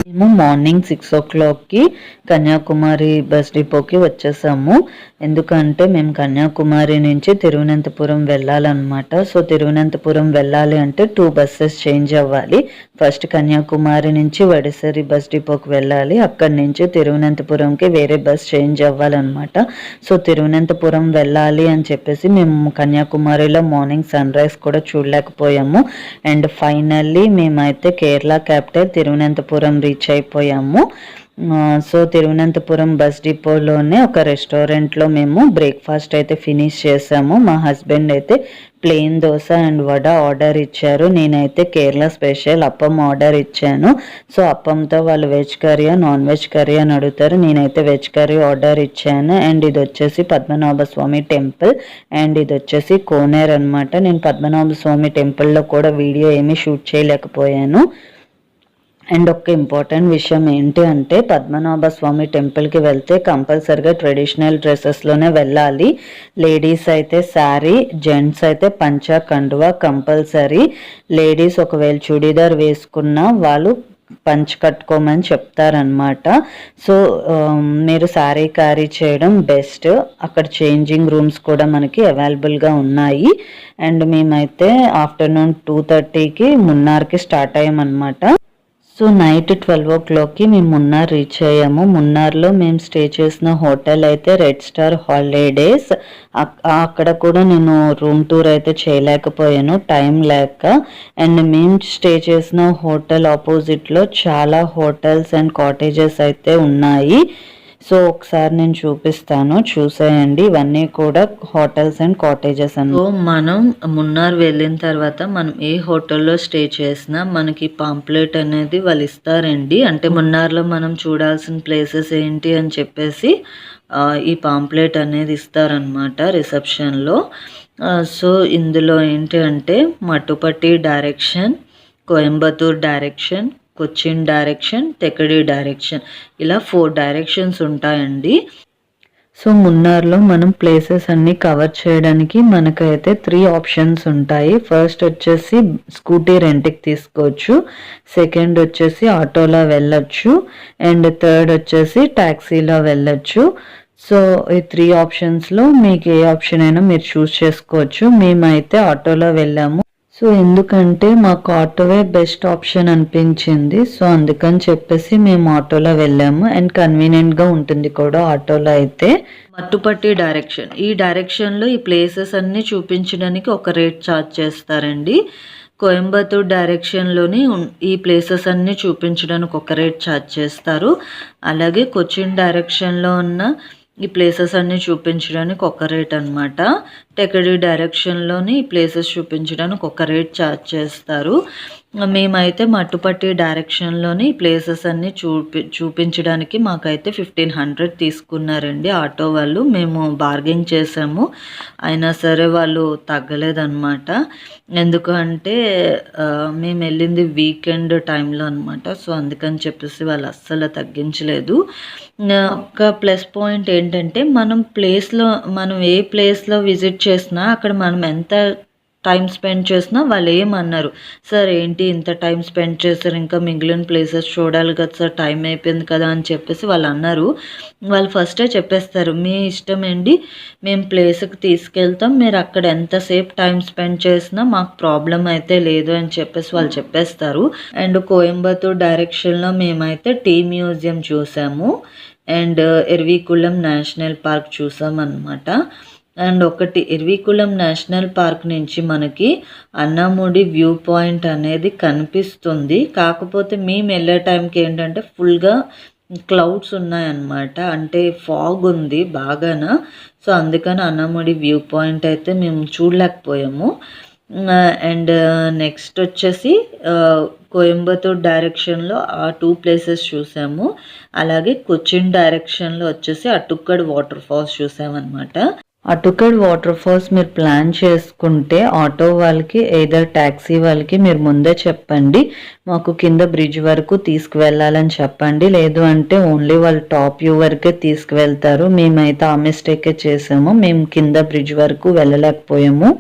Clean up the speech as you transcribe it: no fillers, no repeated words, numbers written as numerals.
మేము morning 6 o'clockకి Kanyakumari bus డిపోకి వచ్చేసాము. ఎందుకంటే మేము కన్యాకుమారి నుంచి తిరువనంతపురం వెళ్ళాలన్నమాట. సో తిరువనంతపురం వెళ్ళాలి అంటే 2 buses చేంజ్ అవ్వాలి. ఫస్ట్ కన్యాకుమారి నుంచి వడిసరి బస్ డిపోకి వెళ్ళాలి. అక్కడి నుంచి తిరువనంతపురంకి వేరే బస్ చేంజ్ అవ్వాలన్నమాట. సో తిరువనంతపురం వెళ్ళాలి అని చెప్పేసి మేము కన్యాకుమారిలో మార్నింగ్ సన్ రైజ్ కూడా చూడలేకపోయాము. అండ్ ఫైనల్లీ మేమైతే కేరళ క్యాపిటల్ తిరువనంతపురం రీచ్ అయిపోయాము. సో తిరువనంతపురం బస్ డిపోలోనే ఒక రెస్టారెంట్లో మేము బ్రేక్ఫాస్ట్ అయితే ఫినిష్ చేసాము. మా హస్బెండ్ అయితే plain dosa and vada order ఇచ్చారు. నేనైతే కేరళ స్పెషల్ అప్పం ఆర్డర్ ఇచ్చాను. సో అప్పంతో వాళ్ళు veg curry non veg curry అని అడుగుతారు. నేనైతే వెజ్ కర్రీ ఆర్డర్ ఇచ్చాను. అండ్ ఇది వచ్చేసి పద్మనాభ స్వామి టెంపుల్ అండ్ ఇది వచ్చేసి కోనేరు అనమాట. నేను పద్మనాభ స్వామి టెంపుల్లో కూడా వీడియో ఏమీ షూట్ చేయలేకపోయాను. అండ్ ఒక ఇంపార్టెంట్ విషయం ఏంటి అంటే పద్మనాభ స్వామి టెంపుల్కి వెళ్తే కంపల్సరిగా ట్రెడిషనల్ డ్రెస్సెస్లోనే వెళ్ళాలి. లేడీస్ అయితే శారీ, జెంట్స్ అయితే పంచా కండువా కంపల్సరీ. లేడీస్ ఒకవేళ చుడీదార్ వేసుకున్నా వాళ్ళు పంచ్ కట్టుకోమని చెప్తారనమాట. సో మీరు శారీ క్యారీ చేయడం బెస్ట్. అక్కడ చేంజింగ్ రూమ్స్ కూడా మనకి అవైలబుల్గా ఉన్నాయి. అండ్ మేమైతే ఆఫ్టర్నూన్ 2:30కి మున్నార్కి స్టార్ట్ అయ్యామన్నమాట. సో నైట్ 12 o'clockకి మేము మున్నార్ రీచ్ అయ్యాము. మున్నార్లో మేము స్టే చేసిన హోటల్ అయితే రెడ్ స్టార్ హాలిడేస్. అక్కడ కూడా నేను రూమ్ టూర్ అయితే చేయలేకపోయాను టైం లేక. అండ్ మేము స్టే చేసిన హోటల్ ఆపోజిట్లో చాలా హోటల్స్ అండ్ కాటేజెస్ అయితే ఉన్నాయి. సో ఒకసారి నేను చూపిస్తాను, చూసేయండి. ఇవన్నీ కూడా హోటల్స్ అండ్ కాటేజెస్ అన్న. సో మనం మున్నార్ వెళ్ళిన తర్వాత మనం ఏ హోటల్లో స్టే చేసినా మనకి పాంప్లెట్ అనేది వాళ్ళు ఇస్తారండి. అంటే మున్నార్లో మనం చూడాల్సిన ప్లేసెస్ ఏంటి అని చెప్పేసి ఈ పాంప్లెట్ అనేది ఇస్తారనమాట రిసెప్షన్లో. సో ఇందులో ఏంటి అంటే Mattupetty direction, Coimbatore direction, Cochin direction, Thekkady direction, ఇలా 4 డైరెక్షన్స్ ఉంటాయండి. సో మున్నార్లో మనం ప్లేసెస్ అన్ని కవర్ చేయడానికి మనకైతే 3 ఆప్షన్స్ ఉంటాయి. ఫస్ట్ వచ్చేసి స్కూటీ రెంట్కి తీసుకోవచ్చు, సెకండ్ వచ్చేసి ఆటోలో వెళ్ళొచ్చు, అండ్ థర్డ్ వచ్చేసి ట్యాక్సీలో వెళ్ళొచ్చు. సో ఈ 3 ఆప్షన్స్లో మీకు ఏ ఆప్షన్ అయినా మీరు చూస్ చేసుకోవచ్చు. మేమైతే ఆటోలో వెళ్ళాము. సో ఎందుకంటే మాకు ఆటోవే బెస్ట్ ఆప్షన్ అనిపించింది. సో అందుకని చెప్పేసి మేము ఆటోలో వెళ్ళాము. అండ్ కన్వీనియంట్గా ఉంటుంది కూడా ఆటోలో అయితే. మట్టుపట్టి డైరెక్షన్, ఈ డైరెక్షన్లో ఈ ప్లేసెస్ అన్నీ చూపించడానికి ఒక రేట్ ఛార్జ్ చేస్తారండి. కోయంబత్తూర్ డైరెక్షన్లోని ఈ ప్లేసెస్ అన్నీ చూపించడానికి ఒక రేట్ ఛార్జ్ చేస్తారు. అలాగే కొచ్చిన్ డైరెక్షన్లో ఉన్న ఈ ప్లేసెస్ అన్నీ చూపించడానికి ఒక రేట్ అనమాట. టెకడి డైరెక్షన్లోని ఈ ప్లేసెస్ చూపించడానికి ఒక రేట్ ఛార్జ్ చేస్తారు. మేమైతే మట్టుపట్టి డైరెక్షన్లోని ప్లేసెస్ అన్నీ చూపించడానికి మాకైతే 1500 తీసుకున్నారండి ఆటో వాళ్ళు. మేము బార్గెన్ చేసాము, అయినా సరే వాళ్ళు తగ్గలేదన్నమాట. ఎందుకంటే మేము వెళ్ళింది వీకెండ్ టైంలో అనమాట. సో అందుకని చెప్పేసి వాళ్ళు అస్సలు తగ్గించలేదు. ఒక ప్లస్ పాయింట్ ఏంటంటే మనం ఏ ప్లేస్లో విజిట్ చేసినా అక్కడ మనం ఎంత టైం స్పెండ్ చేసినా వాళ్ళు ఏమన్నారు, సార్ ఏంటి ఇంత టైం స్పెండ్ చేస్తారు, ఇంకా మిగిలిన ప్లేసెస్ చూడాలి కదా సార్, టైం అయిపోయింది కదా అని చెప్పేసి వాళ్ళు అన్నారు. వాళ్ళు ఫస్టే చెప్పేస్తారు, మీ ఇష్టం అండి, మేము ప్లేస్కి తీసుకెళ్తాం, మీరు అక్కడ ఎంతసేపు టైం స్పెండ్ చేసినా మాకు ప్రాబ్లం అయితే లేదు అని చెప్పేసి వాళ్ళు చెప్పేస్తారు. అండ్ కోయంబత్తూర్ డైరెక్షన్లో మేమైతే టీ మ్యూజియం చూసాము అండ్ ఎర్వికులం నేషనల్ పార్క్ చూసామన్నమాట. అండ్ ఒకటి ఎర్వికులం నేషనల్ పార్క్ నుంచి మనకి అన్నముడి వ్యూ పాయింట్ అనేది కనిపిస్తుంది. కాకపోతే మేము వెళ్ళే టైంకి ఏంటంటే ఫుల్గా క్లౌడ్స్ ఉన్నాయన్నమాట, అంటే ఫాగ్ ఉంది బాగాన. సో అందుకని అన్నముడి వ్యూ పాయింట్ అయితే మేము చూడలేకపోయాము. అండ్ నెక్స్ట్ వచ్చేసి కోయంబత్తూర్ డైరెక్షన్లో ఆ 2 ప్లేసెస్ చూసాము. అలాగే కొచ్చిన్ డైరెక్షన్లో వచ్చేసి అటుక్కడ్ వాటర్ ఫాల్స్ చూసామన్నమాట. అటుకడ్ వాటర్ ఫాల్స్ మీరు ప్లాన్ చేసుకుంటే ఆటో వాళ్ళకి ఏదర్ ట్యాక్సీ వాళ్ళకి మీరు ముందే చెప్పండి, మాకు కింద బ్రిడ్జ్ వరకు తీసుకువెళ్ళాలని చెప్పండి. లేదు అంటే ఓన్లీ వాళ్ళు టాప్ వ్యూ వరకే తీసుకువెళ్తారు. మేమైతే ఆ మిస్టేకే చేసాము, మేము కింద బ్రిడ్జ్ వరకు వెళ్ళలేకపోయాము.